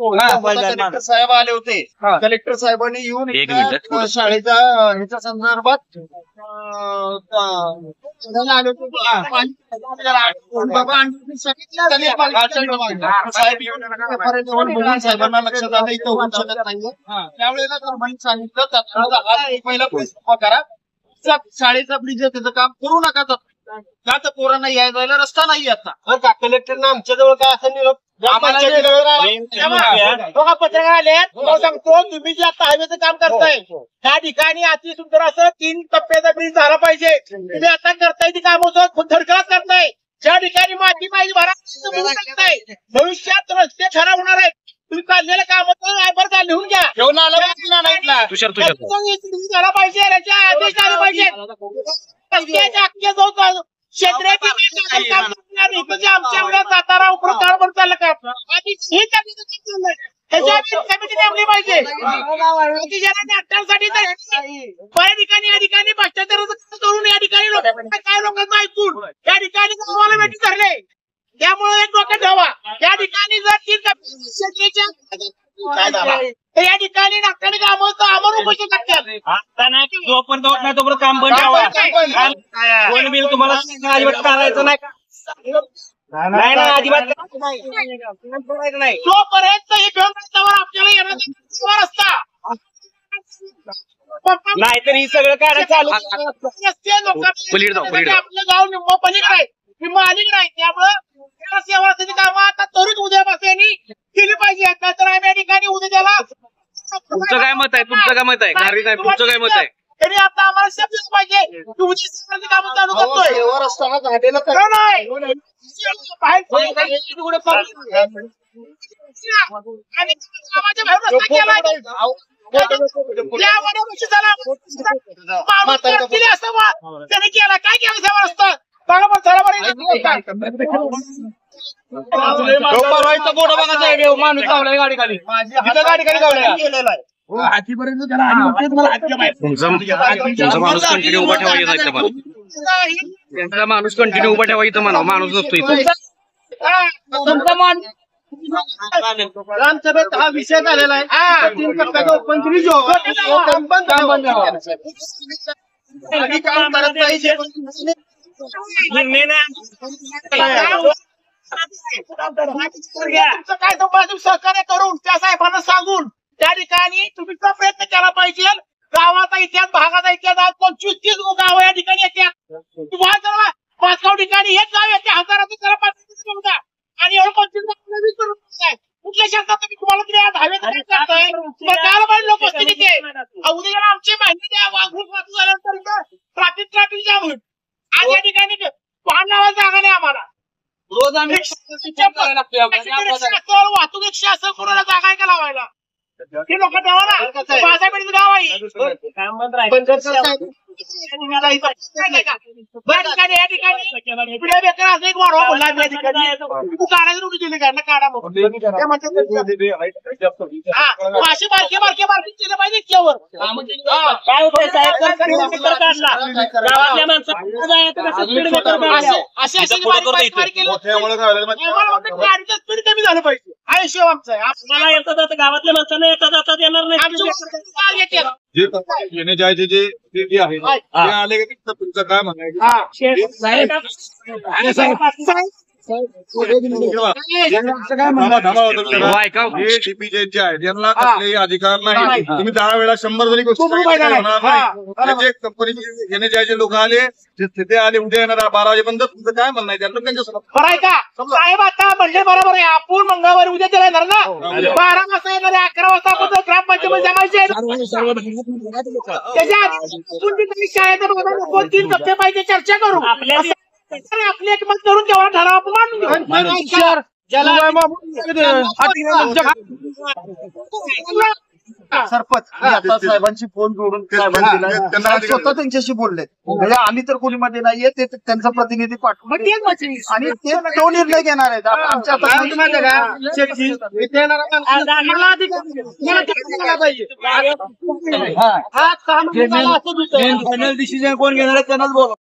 Collector साहेब आले होते. Collector साहेबांनी येऊन शाळेच्या ह्याच्या संदर्भात आले होते. साहेब येऊन साहेबांना लक्षात आलं इथं होऊ शकत नाहीये. त्यावेळेला सांगितलं पहिला पैसा करा, शाळेचा ब्रिज त्याचं काम करू नका. का तर पोरांना यायला जायला रस्ता नाही आता. कलेक्टरनं आमच्या जवळ काय असं निरोप पत्रकार आले सांगतो, तुम्ही जे आता हायवेचं काम करताय त्या ठिकाणी अति सुंदर असं 3 टप्प्याचा ब्रिज झाला पाहिजे. तुम्ही आता करताय ती काम धडकळत करताय. ज्या ठिकाणी माती पाहिजे भरा भविष्यात रस्ते खराब होणार आहेत. तुम्ही काढलेल्या कामाचं काय लिहून घ्या. घेऊन आला पाहिजे, याच्या आदेश आले पाहिजे. आमच्या एवढ्या सातारा उपक्रम चाललं का कमिटी नेमली पाहिजे. अटकांसाठी बऱ्या ठिकाणी या ठिकाणी भ्रष्टाचाराचं करून या ठिकाणी काय लोकांना ऐकून या ठिकाणी गावाला भेटी धरले. त्यामुळे एक डोक्यात ठेवा, या ठिकाणी जर 3 या ठिकाणी नागरिक आम्हाला उपोषण करतात. जोपर्यंत होत नाही तोपर्यंत काम बंद ठेवा. कोण बिल तुम्हाला अजिबात करायचं नाही, अजिबात नाही. जोपर्यंत हे रस्त्यावर आपल्याला येणार रस्ता नाहीतर ही सगळं कारण चालू आपलं गाव निम्म पलीकडे निम्म अलीकडे आहे. त्यामुळं सेवासाठी कामं आता तरुण उद्यापासून केली पाहिजे. तर आम्ही या ठिकाणी उद्या त्याला तुमचं काय मत आहे? तुमचं काय मत आहे? नागरिक साहेब तुमचं काय मत आहे? तरी आता आम्हाला शब्द पाहिजे. तुमची सेवाची कामं चालू करतोय आणि कामाच्या बाहेर रस्ता केला त्याने केला. काय केलं सेवा रस्ता माणूस लावलाय गाडी खाली, गाडी खाली लावलाय. तुमचा माणूस कंटिन्यू उभा ठेवा येत नाही. त्यांचा माणूस कंटिन्यू उभा ठेवा इथं म्हणा, माणूस नसतो इथं. ग्रामसभेत हा विषय झालेला आहे. 3 टप्प्याचा ओपन ब्रिज काम करत नाही. काय बाजू सहकार्य करून त्या साहेबांना सांगून त्या ठिकाणी तुम्ही प्रयत्न केला पाहिजे. गावाचा इतिहास, भागाचा इतिहास 25-30 गाव या ठिकाणी येतात. 5 ठिकाणी हेच गाव येते. हजाराचं त्याला 5 आणि एवढं 25 कुठल्या शब्दात तुम्ही तुम्हाला करताय लोक उद्या आमची माहिती द्या. वाचू झाल्यानंतर ट्रॅफिक जाम होईल. आज या ठिकाणी वाहन लावायला जागा नाही आम्हाला. रोज आम्ही वाहतूक रिक्षा असं कोणाला जागा आहे का लावायला? ते लोक ठेवा ना. 5 गाव आहे या ठिकाणी पिढ्या बेकार असं एक वाढवा बोलला या ठिकाणी तू काढायचं रोटी दिली काय ना काढा मग असे बारके बारके बारके केलं पाहिजे इतक्यावर. काय उपाय साहेब गावातल्या माणसाला असे गाडीचं स्पीड कमी झालं पाहिजे. हा हिशोब आमचा आहे. आपल्याला येतात गावातल्या माणसांना येतात जातात येणार नाही. येणे जायचे जे आहे ते आले का तुमचं काय म्हणायचं? यांना कसलेही अधिकार नाही. तुम्ही 10 वेळा 100 जरी गोष्टी कंपनी येणे जायचे लोक आले तिथे आले उद्या येणार 12 वाजेपर्यंत तुमचं काय म्हणणं आहे त्यांना? त्यांच्यासोबत बरं आहे का साहेब? आता म्हणजे बरोबर आहे. आपण मंगळवारी उद्या त्याला येणार ना. 12 वाजता येणार, 11 वाजता आपण ग्रामपंचायत जमायचे. त्याच्या आधी शाळेत 2-3 टप्पे पाहिजे चर्चा करू. आपली एक मत करून तेवढा ठराव आपण मांडून सरपंच साहेबांशी फोन जोडून स्वतः त्यांच्याशी बोलले. म्हणजे आम्ही तर कोणीमध्ये नाहीये, ते त्यांचा प्रतिनिधी पाठवून आणि ते तो निर्णय घेणार आहेत. आमच्या फायनल डिसिजन कोण घेणार आहे त्यांनाच बोला.